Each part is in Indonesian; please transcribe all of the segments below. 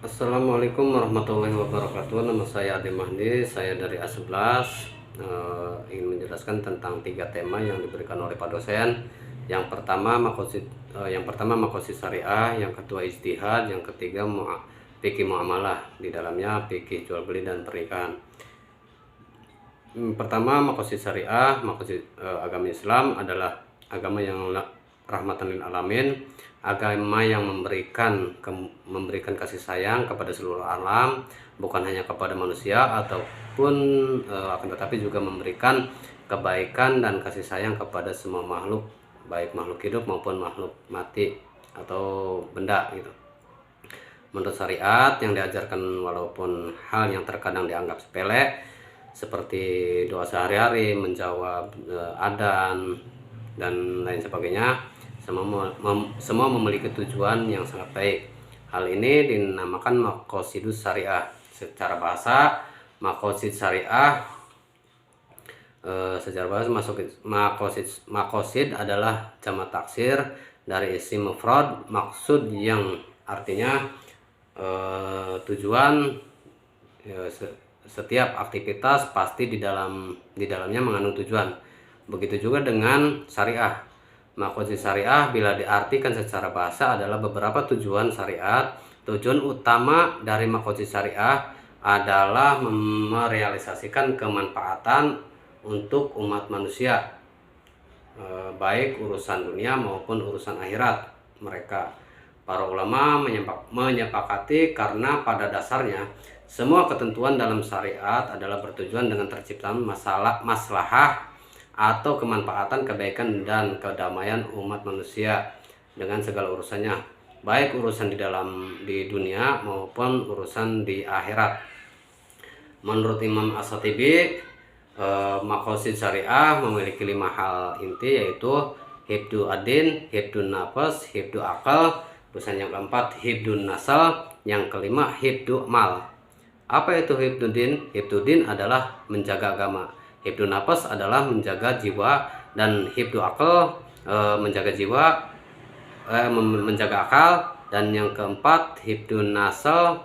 Assalamualaikum warahmatullahi wabarakatuh. Nama saya Ade Mahdi, saya dari A11. Ingin menjelaskan tentang 3 tema yang diberikan oleh Pak dosen. Yang pertama makosid syariah, yang kedua ijtihad, yang ketiga fikih muamalah. Di dalamnya fikih jual beli dan pernikahan. Pertama, makosid syariah. Agama Islam adalah agama yang rahmatan lil alamin, agama yang memberikan kasih sayang kepada seluruh alam, bukan hanya kepada manusia ataupun akan tetapi juga memberikan kebaikan dan kasih sayang kepada semua makhluk, baik makhluk hidup maupun makhluk mati atau benda gitu. Menurut syariat yang diajarkan, walaupun hal yang terkadang dianggap sepele seperti doa sehari-hari, menjawab adzan dan lain sebagainya, semua memiliki tujuan yang sangat baik. Hal ini dinamakan makosidus syariah. Secara bahasa, makosid adalah jamak taksir dari isim mufrad maksud, yang artinya tujuan. Setiap aktivitas pasti di dalamnya mengandung tujuan. Begitu juga dengan syariah. Makosid syariah bila diartikan secara bahasa adalah beberapa tujuan syariat. Tujuan utama dari makosid syariah adalah merealisasikan kemanfaatan untuk umat manusia, baik urusan dunia maupun urusan akhirat mereka. Para ulama menyepakati karena pada dasarnya semua ketentuan dalam syariat adalah bertujuan dengan terciptaan maslahah atau kemanfaatan, kebaikan dan kedamaian umat manusia dengan segala urusannya, baik urusan di dunia maupun urusan di akhirat. Menurut Imam As-Shatibi, makosid syariah memiliki 5 hal inti, yaitu hibdu adin, hibdun nafas, hibdu akal, urusan yang keempat hibdun nasal, yang kelima hibdu mal. Apa itu hibdudin? Hibdudin adalah menjaga agama, hibdu nafas adalah menjaga jiwa, dan hibdu akal menjaga akal, dan yang keempat hibdu nasal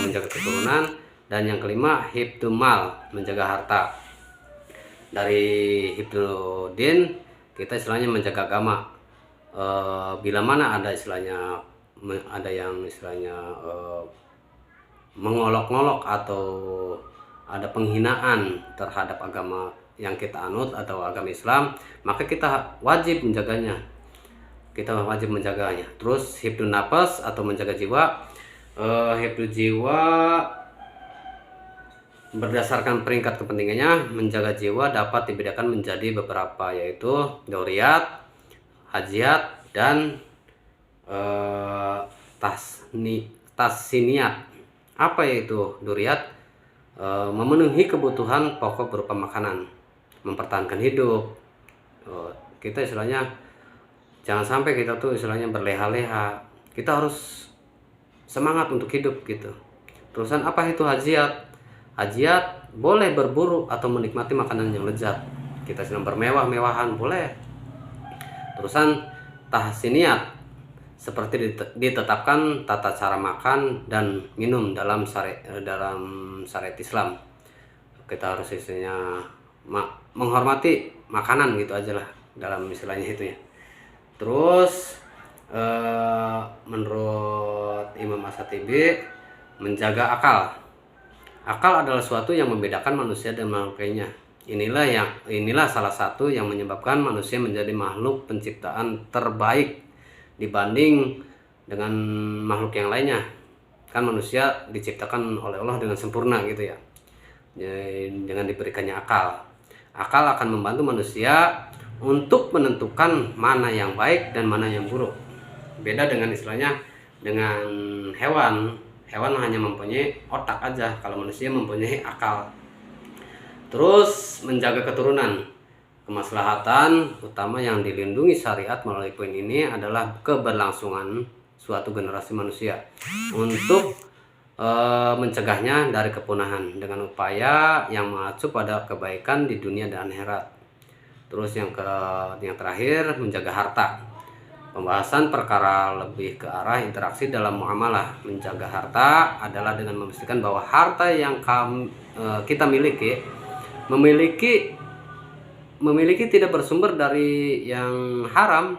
menjaga keturunan, dan yang kelima hibdu mal menjaga harta. Dari hibdudin kita istilahnya menjaga agama. Bila mana ada yang mengolok-ngolok atau ada penghinaan terhadap agama yang kita anut atau agama Islam, maka kita wajib menjaganya. Terus hibdun nafas atau menjaga jiwa. Hibdu jiwa berdasarkan peringkat kepentingannya. Menjaga jiwa dapat dibedakan menjadi beberapa, yaitu dauriyat, hajiat, dan tasniyat. Apa yaitu dauriyat? Memenuhi kebutuhan pokok berupa makanan, mempertahankan hidup. Kita istilahnya jangan sampai kita tuh istilahnya berleha-leha, kita harus semangat untuk hidup gitu. Terusan apa itu hajiat? Hajiat boleh berburu atau menikmati makanan yang lezat, kita sedang bermewah-mewahan boleh. Terusan tahsiniyat, seperti ditetapkan tata cara makan dan minum dalam syariat Islam. Kita harus istilahnya menghormati makanan gitu aja lah dalam istilahnya itu ya. Terus menurut Imam As-Shatibi, menjaga akal. Akal adalah suatu yang membedakan manusia dan makhluk lainnya. Inilah salah satu yang menyebabkan manusia menjadi makhluk penciptaan terbaik dibanding dengan makhluk yang lainnya. Kan manusia diciptakan oleh Allah dengan sempurna gitu ya, dengan diberikannya akal. Akal akan membantu manusia untuk menentukan mana yang baik dan mana yang buruk. Beda dengan istilahnya dengan hewan hanya mempunyai otak aja, kalau manusia mempunyai akal. Terus menjaga keturunan. Kemaslahatan utama yang dilindungi syariat melalui poin ini adalah keberlangsungan suatu generasi manusia untuk mencegahnya dari kepunahan dengan upaya yang mengacu pada kebaikan di dunia dan akhirat. Terus yang terakhir menjaga harta. Pembahasan perkara lebih ke arah interaksi dalam muamalah. Menjaga harta adalah dengan memastikan bahwa harta yang kita memiliki tidak bersumber dari yang haram.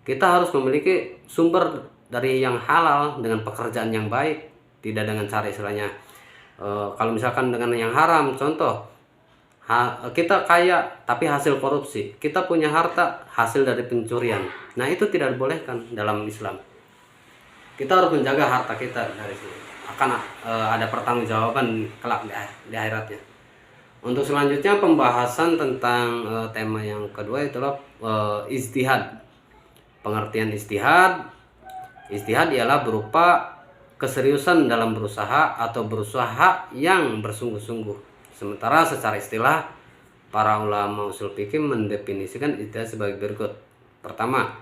Kita harus memiliki sumber dari yang halal dengan pekerjaan yang baik, tidak dengan cara istilahnya kalau misalkan dengan yang haram. Contoh, kita kaya tapi hasil korupsi, kita punya harta hasil dari pencurian. Nah, itu tidak dibolehkan dalam Islam. Kita harus menjaga harta kita dari sini. Akan ada pertanggungjawaban kelak di akhiratnya. Untuk selanjutnya pembahasan tentang tema yang kedua itulah ijtihad. Pengertian ijtihad ialah berupa keseriusan dalam berusaha atau berusaha yang bersungguh-sungguh. Sementara secara istilah, para ulama usul fikih mendefinisikan ijtihad sebagai berikut. Pertama,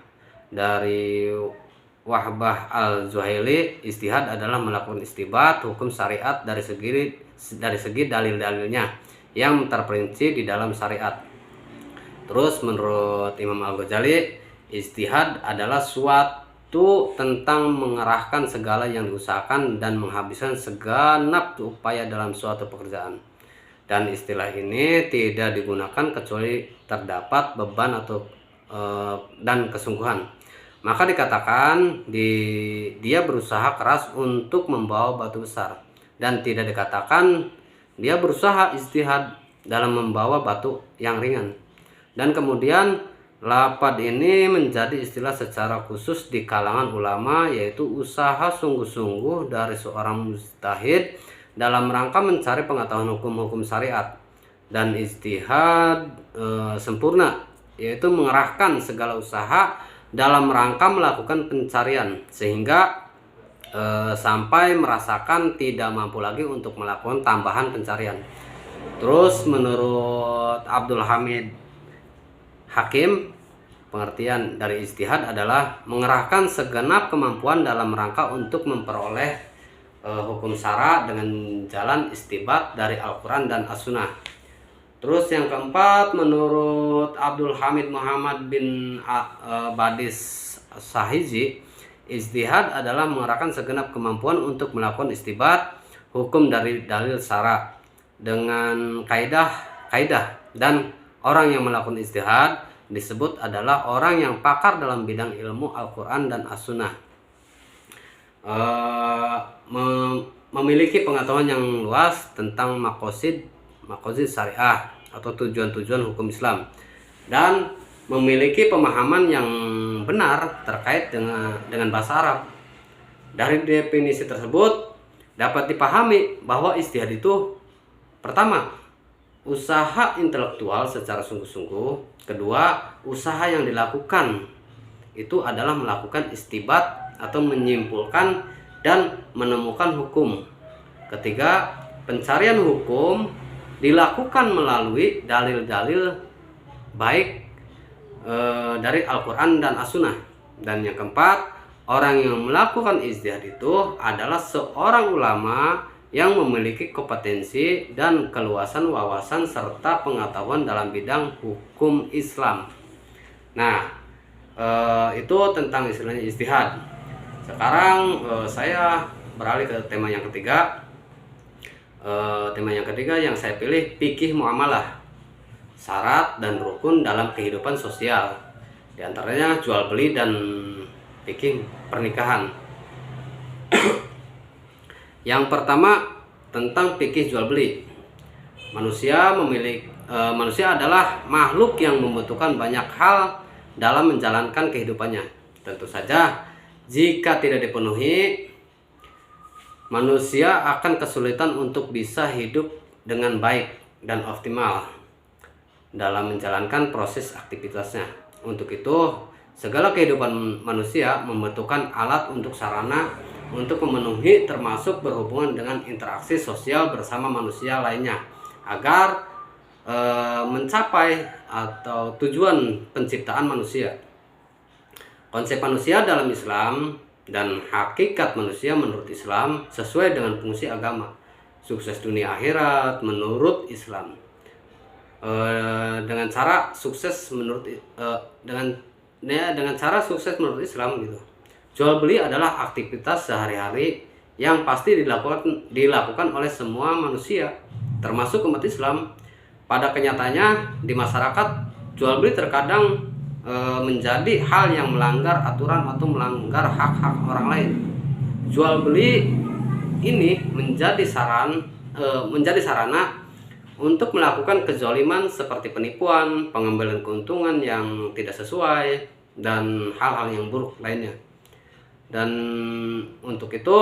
dari Wahbah al-Zuhaili, ijtihad adalah melakukan istinbat hukum syariat dari segi dalil-dalilnya yang terperinci di dalam syariat. Terus menurut Imam Al-Ghazali, ijtihad adalah suatu tentang mengerahkan segala yang diusahakan dan menghabiskan segenap upaya dalam suatu pekerjaan. Dan istilah ini tidak digunakan kecuali terdapat beban atau dan kesungguhan. Maka dikatakan dia berusaha keras untuk membawa batu besar, dan tidak dikatakan dia berusaha ijtihad dalam membawa batu yang ringan. Dan kemudian lafaz ini menjadi istilah secara khusus di kalangan ulama, yaitu usaha sungguh-sungguh dari seorang mujtahid dalam rangka mencari pengetahuan hukum-hukum syariat. Dan ijtihad sempurna yaitu mengerahkan segala usaha dalam rangka melakukan pencarian sehingga sampai merasakan tidak mampu lagi untuk melakukan tambahan pencarian. Terus menurut Abdul Hamid Hakim, pengertian dari ijtihad adalah mengerahkan segenap kemampuan dalam rangka untuk memperoleh hukum syara dengan jalan istinbat dari Al-Quran dan As-Sunnah. Terus yang keempat, menurut Abdul Hamid Muhammad bin Badis Sahizi, ijtihad adalah mengerahkan segenap kemampuan untuk melakukan istinbat hukum dari dalil syara dengan kaidah, dan orang yang melakukan ijtihad disebut adalah orang yang pakar dalam bidang ilmu Al-Quran dan As-Sunnah. Memiliki pengetahuan yang luas tentang maqasid syariah atau tujuan-tujuan hukum Islam, dan memiliki pemahaman yang benar terkait dengan bahasa Arab. Dari definisi tersebut dapat dipahami bahwa ijtihad itu pertama, usaha intelektual secara sungguh-sungguh. Kedua, usaha yang dilakukan itu adalah melakukan istinbat atau menyimpulkan dan menemukan hukum. Ketiga, pencarian hukum dilakukan melalui dalil-dalil baik dari Al-Quran dan As-Sunnah. Dan yang keempat, orang yang melakukan ijtihad itu adalah seorang ulama yang memiliki kompetensi dan keluasan wawasan serta pengetahuan dalam bidang hukum Islam. Nah, itu tentang istilahnya ijtihad. Sekarang saya beralih ke tema yang ketiga. Tema yang ketiga yang saya pilih, fikih muamalah, syarat dan rukun dalam kehidupan sosial. Di antaranya jual beli dan fikih pernikahan. Yang pertama, tentang fikih jual beli. Manusia adalah makhluk yang membutuhkan banyak hal dalam menjalankan kehidupannya. Tentu saja, jika tidak dipenuhi, manusia akan kesulitan untuk bisa hidup dengan baik dan optimal dalam menjalankan proses aktivitasnya. Untuk itu, segala kehidupan manusia membutuhkan alat untuk sarana untuk memenuhi, termasuk berhubungan dengan interaksi sosial bersama manusia lainnya agar mencapai atau tujuan penciptaan manusia. Konsep manusia dalam Islam dan hakikat manusia menurut Islam sesuai dengan fungsi agama. Sukses dunia akhirat menurut Islam. Dengan cara sukses menurut dengan ya, dengan cara sukses menurut Islam gitu. Jual beli adalah aktivitas sehari-hari yang pasti dilakukan oleh semua manusia, termasuk umat Islam. Pada kenyataannya di masyarakat, jual beli terkadang menjadi hal yang melanggar aturan atau melanggar hak-hak orang lain. Jual beli ini menjadi sarana untuk melakukan kezaliman seperti penipuan, pengambilan keuntungan yang tidak sesuai, dan hal-hal yang buruk lainnya. Dan untuk itu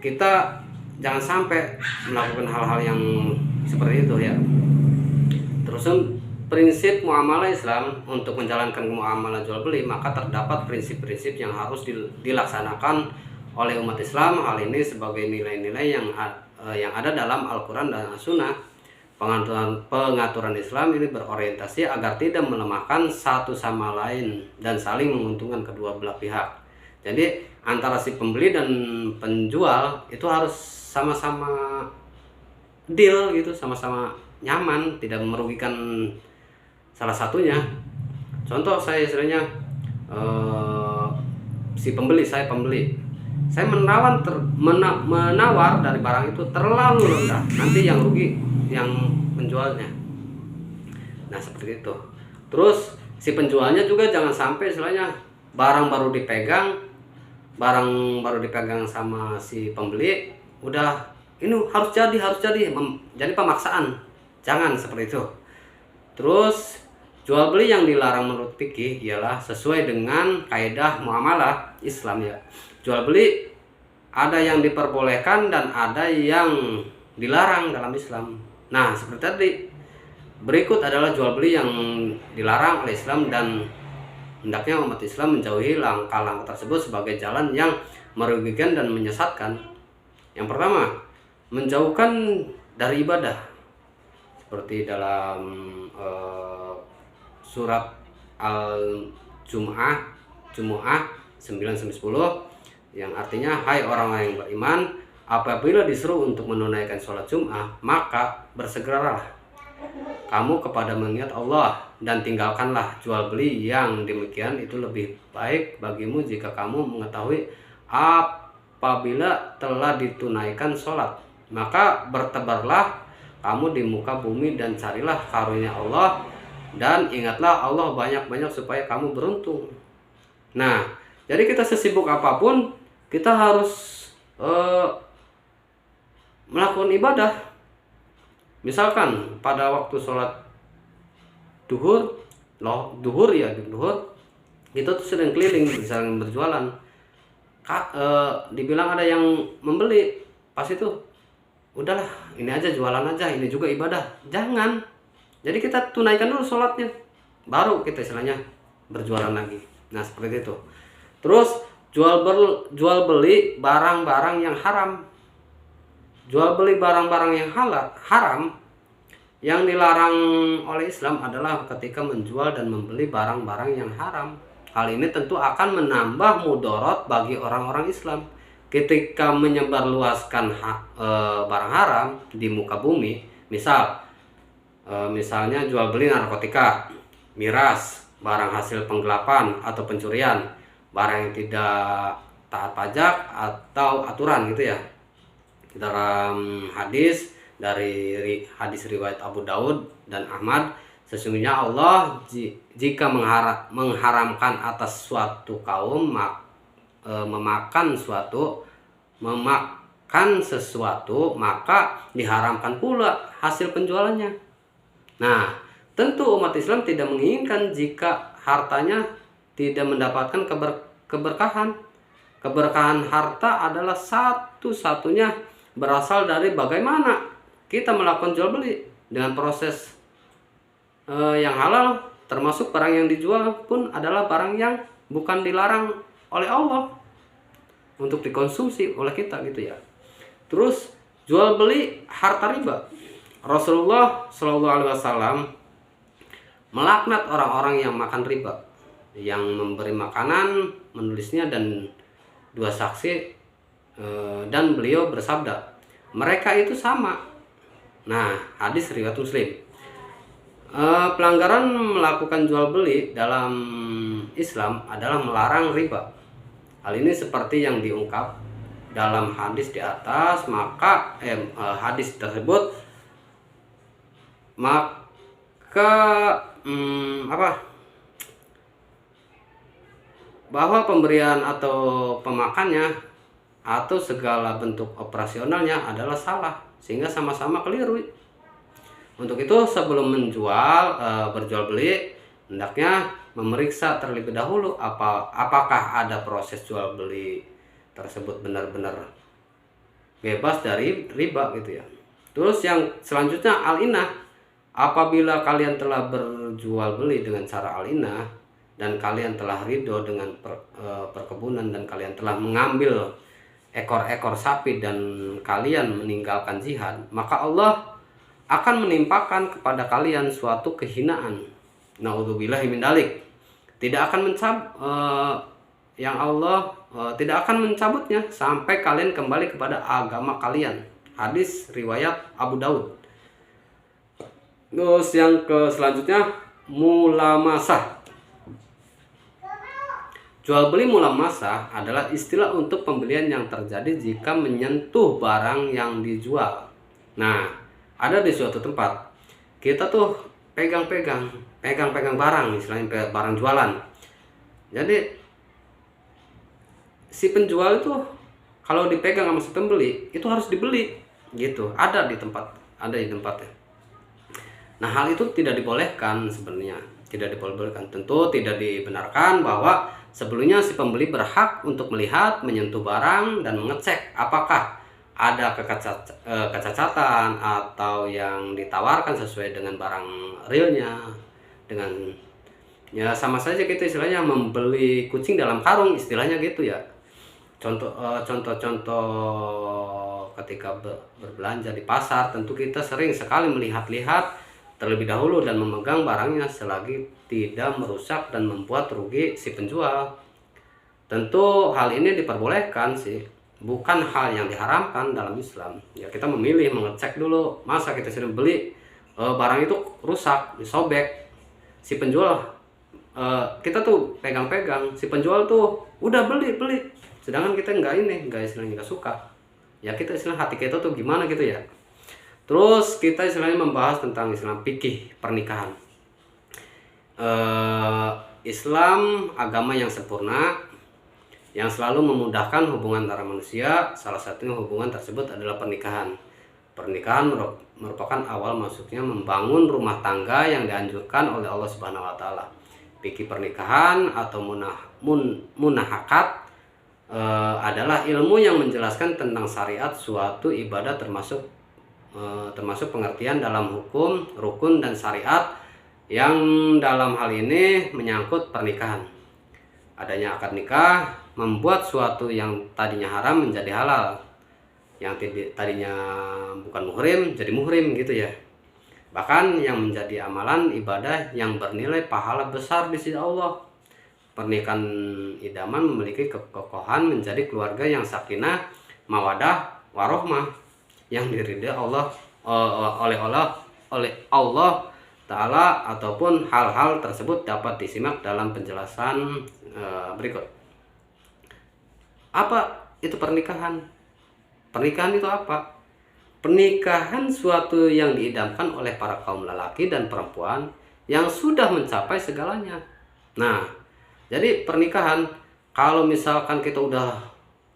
kita jangan sampai melakukan hal-hal yang seperti itu ya. Terus prinsip muamalah Islam untuk menjalankan muamalah jual beli, maka terdapat prinsip-prinsip yang harus dilaksanakan oleh umat Islam. Hal ini sebagai nilai-nilai yang ada dalam Al-Quran dan As-Sunnah. Pengaturan Islam ini berorientasi agar tidak melemahkan satu sama lain dan saling menguntungkan kedua belah pihak. Jadi antara si pembeli dan penjual itu harus sama-sama deal gitu, sama-sama nyaman, tidak merugikan salah satunya. Contoh saya istilahnya saya pembeli, saya menawar dari barang itu terlalu rendah, nanti yang rugi yang penjualnya. Nah seperti itu. Terus si penjualnya juga jangan sampai istilahnya barang baru dipegang sama si pembeli, udah ini harus jadi jadi pemaksaan. Jangan seperti itu. Terus jual beli yang dilarang menurut fikih ialah sesuai dengan kaidah muamalah Islam ya. Jual beli ada yang diperbolehkan dan ada yang dilarang dalam Islam. Nah seperti tadi, berikut adalah jual beli yang dilarang oleh Islam dan hendaknya umat Islam menjauhi langkah-langkah tersebut sebagai jalan yang merugikan dan menyesatkan. Yang pertama, menjauhkan dari ibadah, seperti dalam surat Al-Jumu'ah 9-10 yang artinya, hai orang-orang yang beriman, apabila disuruh untuk menunaikan sholat Jum'ah, maka bersegeralah kamu kepada mengingat Allah dan tinggalkanlah jual beli yang demikian. Itu lebih baik bagimu jika kamu mengetahui apabila telah ditunaikan sholat, maka bertebarlah kamu di muka bumi dan carilah karunia Allah, dan ingatlah Allah banyak-banyak supaya kamu beruntung. Nah, jadi kita sesibuk apapun, kita harus melakukan ibadah. Misalkan pada waktu sholat duhur itu tuh sedang keliling, sedang berjualan. Dibilang ada yang membeli, pas itu udahlah ini aja, jualan aja, ini juga ibadah. Jangan. Jadi kita tunaikan dulu sholatnya, baru kita istilahnya berjualan lagi. Nah seperti itu. Terus jual beli barang-barang yang haram. Jual beli barang-barang yang haram yang dilarang oleh Islam adalah ketika menjual dan membeli barang-barang yang haram. Hal ini tentu akan menambah mudarat bagi orang-orang Islam. Ketika menyebarluaskan barang haram di muka bumi, misalnya jual beli narkotika, miras, barang hasil penggelapan atau pencurian, barang yang tidak taat pajak atau aturan gitu ya. Dalam hadis riwayat Abu Daud dan Ahmad, sesungguhnya Allah jika mengharamkan atas suatu kaum memakan sesuatu, maka diharamkan pula hasil penjualannya. Nah, tentu umat Islam tidak menginginkan jika hartanya tidak mendapatkan keberkahan. Keberkahan harta adalah satu-satunya berasal dari bagaimana kita melakukan jual beli dengan proses yang halal, termasuk barang yang dijual pun adalah barang yang bukan dilarang oleh Allah untuk dikonsumsi oleh kita gitu ya. Terus jual beli harta riba. Rasulullah SAW melaknat orang-orang yang makan riba, yang memberi makanan, menulisnya, dan dua saksi, dan beliau bersabda, mereka itu sama. Nah, hadis riwayat Muslim. Pelanggaran melakukan jual beli dalam Islam adalah melarang riba. Hal ini seperti yang diungkap dalam hadis di atas, maka hadis tersebut maka bahwa pemberian atau pemakannya atau segala bentuk operasionalnya adalah salah, sehingga sama-sama keliru. Untuk itu sebelum berjual beli, hendaknya memeriksa terlebih dahulu apakah ada proses jual beli tersebut benar-benar bebas dari riba gitu ya. Terus yang selanjutnya al-inah. Apabila kalian telah berjual beli dengan cara al-inah dan kalian telah ridho dengan perkebunan dan kalian telah mengambil ekor-ekor sapi dan kalian meninggalkan jihad, maka Allah akan menimpakan kepada kalian suatu kehinaan. Naudzubillahi min dzalik. Tidak akan tidak akan mencabutnya sampai kalian kembali kepada agama kalian. Hadis riwayat Abu Daud. Terus yang selanjutnya mulamasah. Jual beli mulamasah adalah istilah untuk pembelian yang terjadi jika menyentuh barang yang dijual. Nah, ada di suatu tempat kita tuh pegang barang, istilahnya barang jualan. Jadi si penjual itu kalau dipegang sama si pembeli itu harus dibeli gitu. Ada di tempatnya. Nah, hal itu tidak dibolehkan sebenarnya. Tidak dibolehkan. Tentu tidak dibenarkan bahwa sebelumnya si pembeli berhak untuk melihat, menyentuh barang dan mengecek apakah ada kecacatan atau yang ditawarkan sesuai dengan barang realnya. Dengan ya sama saja gitu, istilahnya membeli kucing dalam karung, istilahnya gitu ya. Contoh ketika berbelanja di pasar, tentu kita sering sekali melihat-lihat terlebih dahulu dan memegang barangnya selagi tidak merusak dan membuat rugi si penjual. Tentu hal ini diperbolehkan sih, bukan hal yang diharamkan dalam Islam. Ya kita memilih mengecek dulu, masa kita sudah beli barang itu rusak, disobek, si penjual kita tuh pegang-pegang, si penjual tuh udah beli, sedangkan kita istilahnya nggak suka. Ya kita istilah hati kita tuh gimana gitu ya. Terus kita istilahnya membahas tentang Islam fikih pernikahan. Islam agama yang sempurna yang selalu memudahkan hubungan antara manusia. Salah satunya hubungan tersebut adalah pernikahan. Pernikahan merupakan awal masuknya membangun rumah tangga yang dianjurkan oleh Allah Subhanahu wa taala. Fikih pernikahan atau munahakat adalah ilmu yang menjelaskan tentang syariat suatu ibadah termasuk pengertian dalam hukum, rukun dan syariat yang dalam hal ini menyangkut pernikahan. Adanya akad nikah membuat suatu yang tadinya haram menjadi halal, yang tadinya bukan muhrim jadi muhrim gitu ya. Bahkan yang menjadi amalan ibadah yang bernilai pahala besar di sisi Allah. Pernikahan idaman memiliki kekokohan menjadi keluarga yang sakinah, mawadah, warohmah, yang diridhai oleh Allah Ta'ala, ataupun hal-hal tersebut dapat disimak dalam penjelasan berikut. Apa itu pernikahan? Pernikahan itu apa? Pernikahan suatu yang diidamkan oleh para kaum lelaki dan perempuan yang sudah mencapai segalanya. Nah, jadi pernikahan kalau misalkan kita udah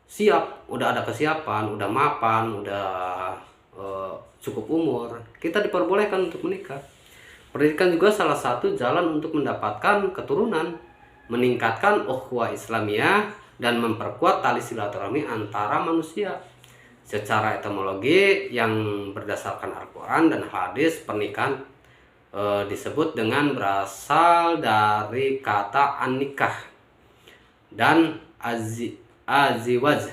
siap, udah ada kesiapan, udah mapan, udah cukup umur, kita diperbolehkan untuk menikah. Pernikahan juga salah satu jalan untuk mendapatkan keturunan, meningkatkan ukhuwah Islamiyah dan memperkuat tali silaturahmi antara manusia. Secara etimologi yang berdasarkan Al-Quran dan hadis, pernikahan disebut dengan berasal dari kata an-nikah dan aziwaj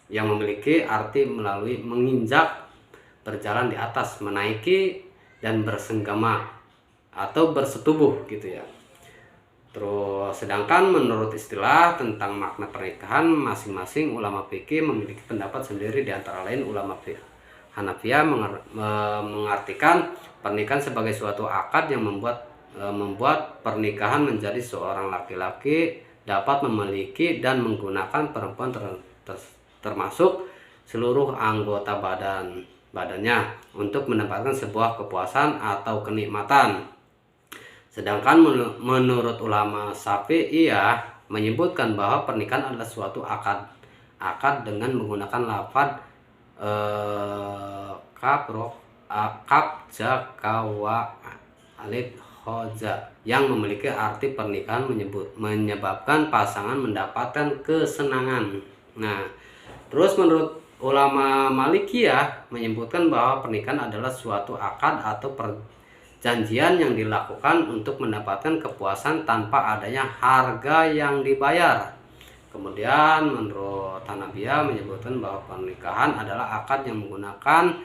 yang memiliki arti melalui menginjak, berjalan di atas, menaiki dan bersenggama atau bersetubuh gitu ya. Terus sedangkan menurut istilah tentang makna pernikahan, masing-masing ulama fikih memiliki pendapat sendiri, di antara lain ulama Hanafiyah mengartikan pernikahan sebagai suatu akad yang membuat pernikahan menjadi seorang laki-laki dapat memiliki dan menggunakan perempuan termasuk seluruh anggota badannya untuk mendapatkan sebuah kepuasan atau kenikmatan. Sedangkan menurut ulama Syafi'iyah menyebutkan bahwa pernikahan adalah suatu akad dengan menggunakan lafaz kaf jakawa alif hoja yang memiliki arti pernikahan menyebabkan pasangan mendapatkan kesenangan. Nah, terus menurut ulama Malikiyah menyebutkan bahwa pernikahan adalah suatu akad atau perjanjian yang dilakukan untuk mendapatkan kepuasan tanpa adanya harga yang dibayar. Kemudian menurut Hanafiyah menyebutkan bahwa pernikahan adalah akad yang menggunakan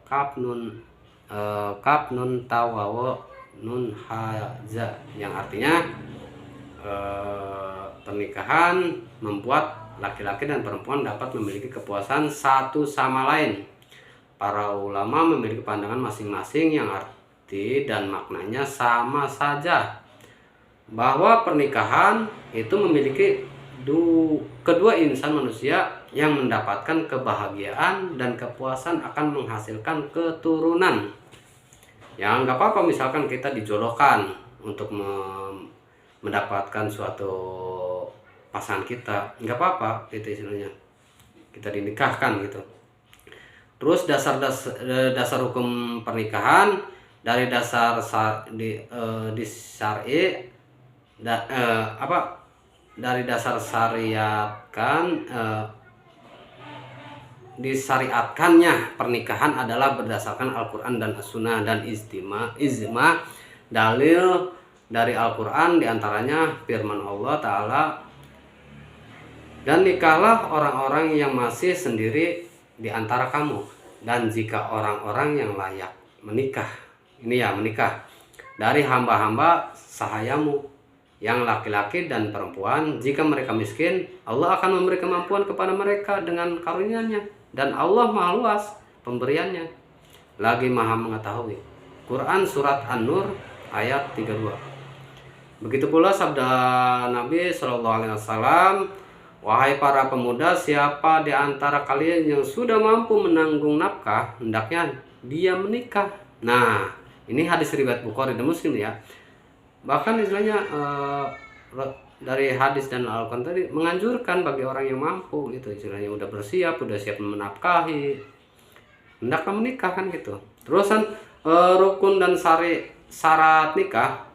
kaf nun tawawo nun haza yang artinya pernikahan membuat laki-laki dan perempuan dapat memiliki kepuasan satu sama lain. Para ulama memiliki pandangan masing-masing yang arti dan maknanya sama saja, bahwa pernikahan itu memiliki kedua insan manusia yang mendapatkan kebahagiaan dan kepuasan akan menghasilkan keturunan. Ya nggak apa-apa misalkan kita dijodohkan untuk mendapatkan suatu pasangan kita, nggak apa-apa itu istilahnya, kita dinikahkan gitu. Terus dasar hukum pernikahan dari dasar di syar'i dari dasar disyariatkannya pernikahan adalah berdasarkan Al-Quran dan As-Sunnah dan ijma dalil dari Al-Quran diantaranya firman Allah Ta'ala, dan nikahlah orang-orang yang masih sendiri di antara kamu, dan jika orang-orang yang layak menikah, ini ya menikah, dari hamba-hamba sahayamu yang laki-laki dan perempuan, jika mereka miskin, Allah akan memberi kemampuan kepada mereka dengan karunia-Nya, dan Allah Maha Luas pemberiannya, lagi Maha mengetahui. Quran Surat An-Nur ayat 32. Begitu pula sabda Nabi SAW, wahai para pemuda, siapa di antara kalian yang sudah mampu menanggung nafkah, hendaknya dia menikah. Nah, ini hadis riwayat Bukhari dan Muslim ya. Bahkan istilahnya dari hadis dan Al-Quran tadi menganjurkan bagi orang yang mampu gitu, istilahnya udah siap menafkahi, hendaklah menikah kan gitu. Terusan rukun dan syarat nikah.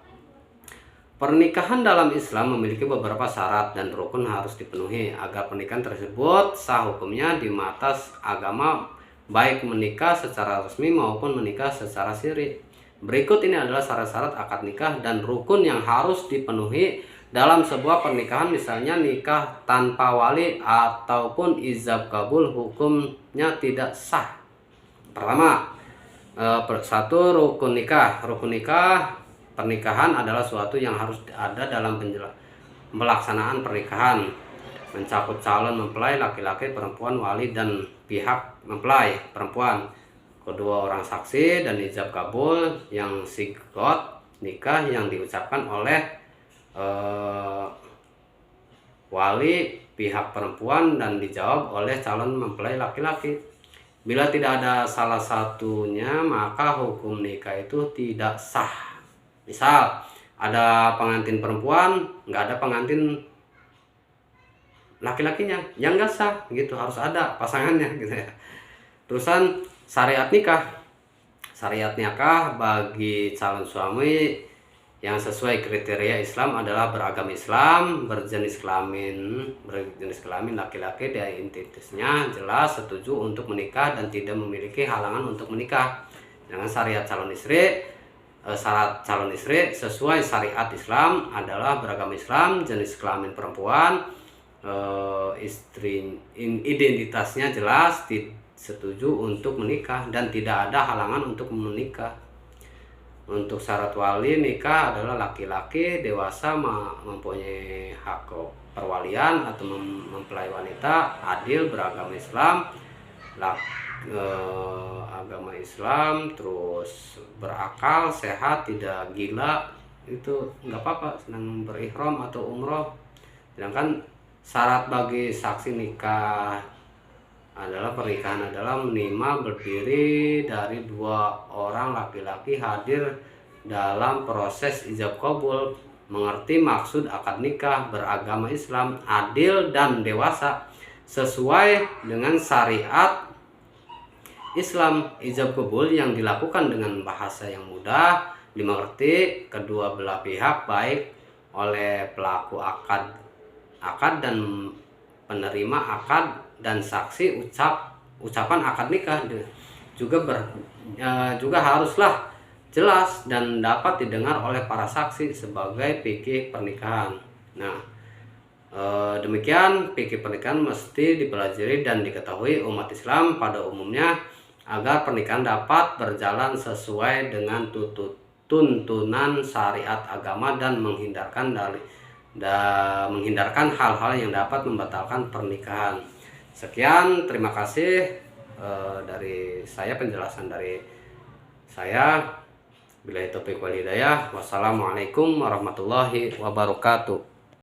Pernikahan dalam Islam memiliki beberapa syarat dan rukun harus dipenuhi agar pernikahan tersebut sah hukumnya di mata agama, baik menikah secara resmi maupun menikah secara siri. Berikut ini adalah syarat-syarat akad nikah dan rukun yang harus dipenuhi dalam sebuah pernikahan. Misalnya nikah tanpa wali ataupun ijab kabul hukumnya tidak sah. Pertama, satu rukun nikah. Rukun nikah pernikahan adalah suatu yang harus ada dalam pelaksanaan pernikahan, mencakup calon mempelai laki-laki, perempuan, wali, dan pihak mempelai perempuan, kedua orang saksi, dan ijab kabul yang sigot nikah yang diucapkan oleh wali pihak perempuan dan dijawab oleh calon mempelai laki-laki. Bila tidak ada salah satunya, maka hukum nikah itu tidak sah. Misal ada pengantin perempuan, nggak ada pengantin laki-lakinya, yang nggak sah gitu, harus ada pasangannya gitu ya. Terusan syariat nikah. Syariat nikah bagi calon suami yang sesuai kriteria Islam adalah beragama Islam, berjenis kelamin laki-laki, dan intinya jelas setuju untuk menikah dan tidak memiliki halangan untuk menikah. Dengan syariat calon istri, syarat calon istri sesuai syariat Islam adalah beragama Islam, jenis kelamin perempuan, istri identitasnya jelas, setuju untuk menikah dan tidak ada halangan untuk menikah. Untuk syarat wali nikah adalah laki-laki dewasa mempunyai hak perwalian atau mempelai wanita, adil, beragama Islam, agama Islam, terus berakal, sehat, tidak gila, itu nggak apa-apa, senang berihram atau umroh. Sedangkan syarat bagi saksi nikah adalah pernikahan adalah minimal berdiri dari 2 orang laki-laki hadir dalam proses ijab kabul, mengerti maksud akad nikah, beragama Islam, adil dan dewasa sesuai dengan syariat Islam. Ijab kabul yang dilakukan dengan bahasa yang mudah dimengerti kedua belah pihak, baik oleh pelaku akad dan penerima akad dan saksi. Ucapan akad nikah juga haruslah jelas dan dapat didengar oleh para saksi sebagai fikih pernikahan. Nah, demikian fikih pernikahan mesti dipelajari dan diketahui umat Islam pada umumnya agar pernikahan dapat berjalan sesuai dengan tuntunan syariat agama dan menghindarkan hal-hal yang dapat membatalkan pernikahan. Sekian, terima kasih dari saya, penjelasan dari saya. Billahi taufiq wal hidayah. Wassalamualaikum warahmatullahi wabarakatuh.